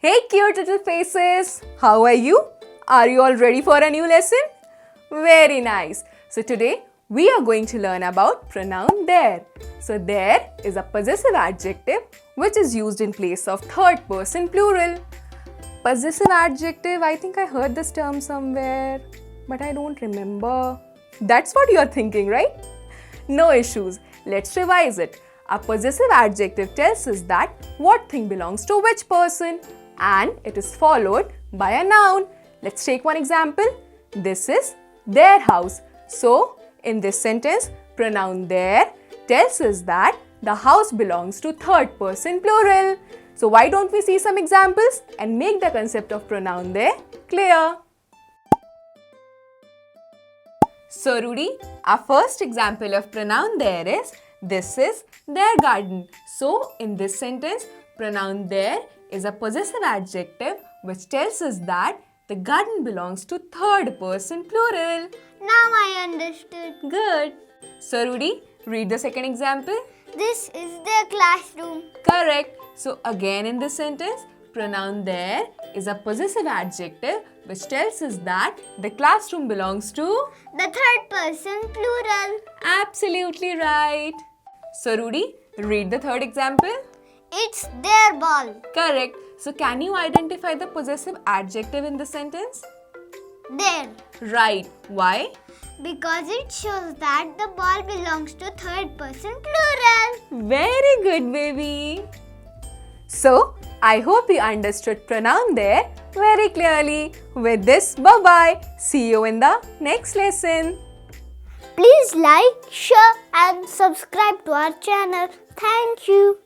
Hey cute little faces, how are you? Are you all ready for a new lesson? Very nice. So today we are going to learn about pronoun there. So there is a possessive adjective which is used in place of third person plural. Possessive adjective, I think I heard this term somewhere, but I don't remember. That's what you are thinking, right? No issues. Let's revise it. A possessive adjective tells us that what thing belongs to which person, and it is followed by a noun. Let's take one example. This is their house. So, in this sentence, pronoun their tells us that the house belongs to third person plural. So, why don't we see some examples and make the concept of pronoun there clear? So, Rudy, our first example of pronoun there is, this is their garden. So, in this sentence, pronoun there is a possessive adjective which tells us that the garden belongs to third person plural. Now I understood. Good. So, Rudy, read the second example. This is their classroom. Correct. So, again in this sentence, pronoun there is a possessive adjective which tells us that the classroom belongs to The third person plural. Absolutely right. So, Rudy, read the third example. It's their ball. Correct. So, can you identify the possessive adjective in the sentence? Their. Right. Why? Because it shows that the ball belongs to third person plural. Very good, baby. So, I hope you understood pronoun there very clearly. With this, bye-bye. See you in the next lesson. Please like, share and subscribe to our channel. Thank you.